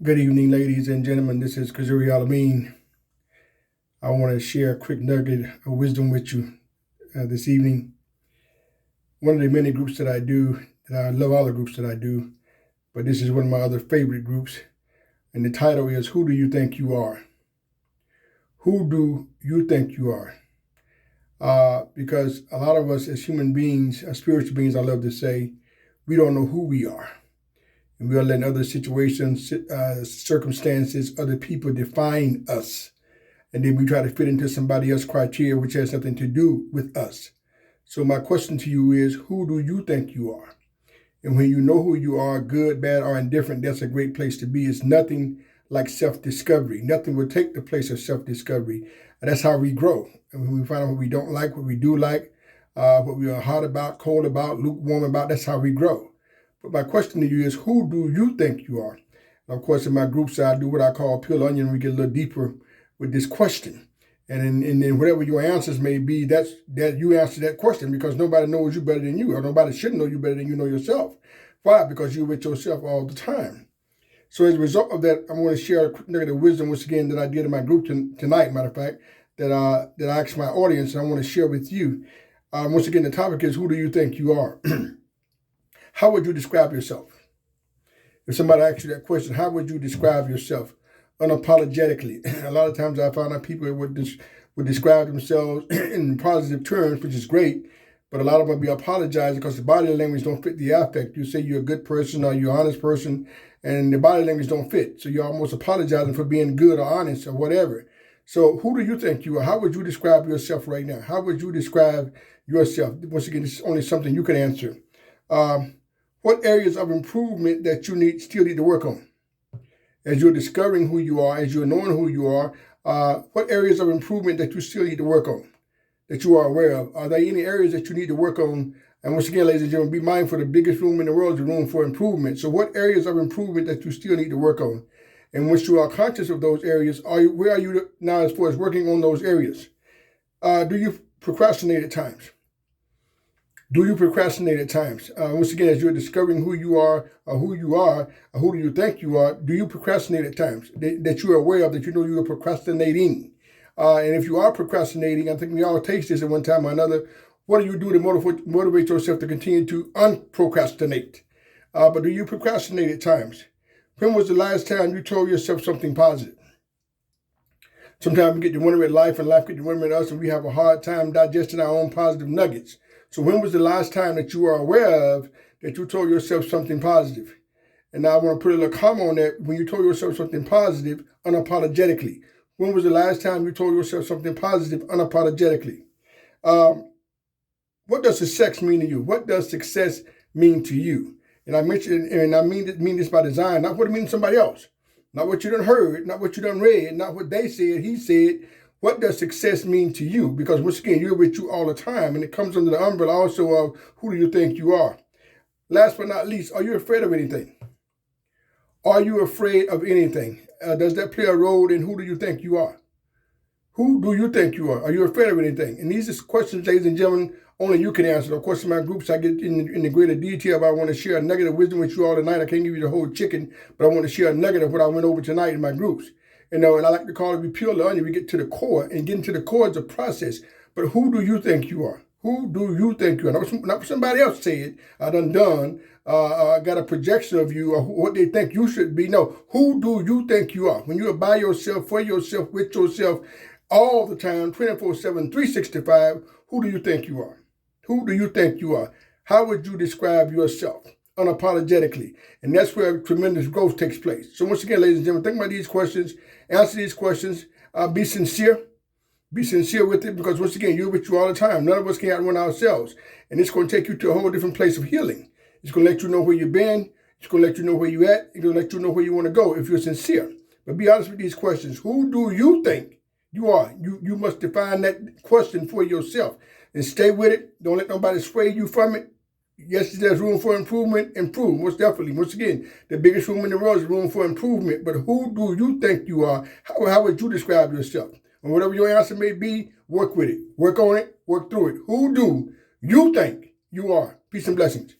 Good evening, ladies and gentlemen. This is Kazuri Alameen. I want to share a quick nugget of wisdom with you this evening. One of the many groups that I do, that I love all the groups that I do, but this is one of my other favorite groups. And the title is, Who Do You Think You Are? Who do you think you are? Because a lot of us as human beings, as spiritual beings, I love to say, we don't know who we are. And we are letting other situations, circumstances, other people define us. And then we try to fit into somebody else's criteria, which has nothing to do with us. So my question to you is, who do you think you are? And when you know who you are, good, bad, or indifferent, that's a great place to be. It's nothing like self-discovery. Nothing will take the place of self-discovery. And that's how we grow. And when we find out what we don't like, what we do like, what we are hot about, cold about, lukewarm about, that's how we grow. But my question to you is, who do you think you are? And of course, in my groups, I do what I call peel onion. We get a little deeper with this question. And then whatever your answers may be, that you answer that question, because nobody knows you better than you, or nobody should know you better than you know yourself. Why? Because you're with yourself all the time. So as a result of that, I want to share a quick nugget of wisdom, once again, that I did in my group tonight, matter of fact, that I asked my audience, and I want to share with you. Once again, the topic is, who do you think you are? How would you describe yourself? If somebody asks you that question, how would you describe yourself unapologetically? A lot of times I found out people would describe themselves in positive terms, which is great, but a lot of them be apologizing because the body language don't fit the affect. You say you're a good person or you're an honest person, and the body language don't fit. So you're almost apologizing for being good or honest or whatever. So who do you think you are? How would you describe yourself right now? How would you describe yourself? Once again, this is only something you can answer. What areas of improvement that you still need to work on? As you're discovering who you are, as you're knowing who you are, what areas of improvement that you still need to work on, that you are aware of? Are there any areas that you need to work on? And once again, ladies and gentlemen, be mindful, the biggest room in the world is the room for improvement. So what areas of improvement that you still need to work on? And once you are conscious of those areas, where are you now as far as working on those areas? Do you procrastinate at times? Do you procrastinate at times? Once again, as you're discovering who you are, or who do you think you are, do you procrastinate at times that you're aware of, that you know you're procrastinating? And if you are procrastinating, I think we all taste this at one time or another. What do you do to motivate yourself to continue to unprocrastinate? But do you procrastinate at times? When was the last time you told yourself something positive? Sometimes we get to wondering at life, and life gets to wondering at us, and we have a hard time digesting our own positive nuggets. So when was the last time that you were aware of that you told yourself something positive? And now I want to put a little comma on that. When you told yourself something positive unapologetically. When was the last time you told yourself something positive unapologetically? What does success mean to you? What does success mean to you? And I mentioned, and I mean this by design, not what it means to somebody else. Not what you done heard, not what you done read, not what they said, he said. What does success mean to you? Because once again, you're with you all the time, and it comes under the umbrella also of who do you think you are? Last but not least, are you afraid of anything? Are you afraid of anything? Does that play a role in who do you think you are? Who do you think you are? Are you afraid of anything? And these are questions, ladies and gentlemen, only you can answer. Of course, in my groups, I get in the greater detail, but I want to share a nugget of wisdom with you all tonight. I can't give you the whole chicken, but I want to share a nugget of what I went over tonight in my groups. And I like to call it, we peel the onion, we get to the core, and getting to the core is a process. But who do you think you are? Who do you think you are? Not what somebody else said, got a projection of you, or what they think you should be. No, who do you think you are? When you are by yourself, for yourself, with yourself, all the time, 24/7, 365, who do you think you are? Who do you think you are? How would you describe yourself? Unapologetically. And that's where tremendous growth takes place. So once again, ladies and gentlemen, think about these questions, answer these questions, be sincere. Be sincere with it, because once again, you're with you all the time. None of us can outrun ourselves. And it's going to take you to a whole different place of healing. It's going to let you know where you've been. It's going to let you know where you're at. It's going to let you know where you want to go if you're sincere. But be honest with these questions. Who do you think you are? You must define that question for yourself. And stay with it. Don't let nobody sway you from it. Yes, there's room for improvement. Improve, most definitely. Once again, the biggest room in the world is room for improvement. But who do you think you are? How would you describe yourself? And whatever your answer may be, work with it. Work on it. Work through it. Who do you think you are? Peace and blessings.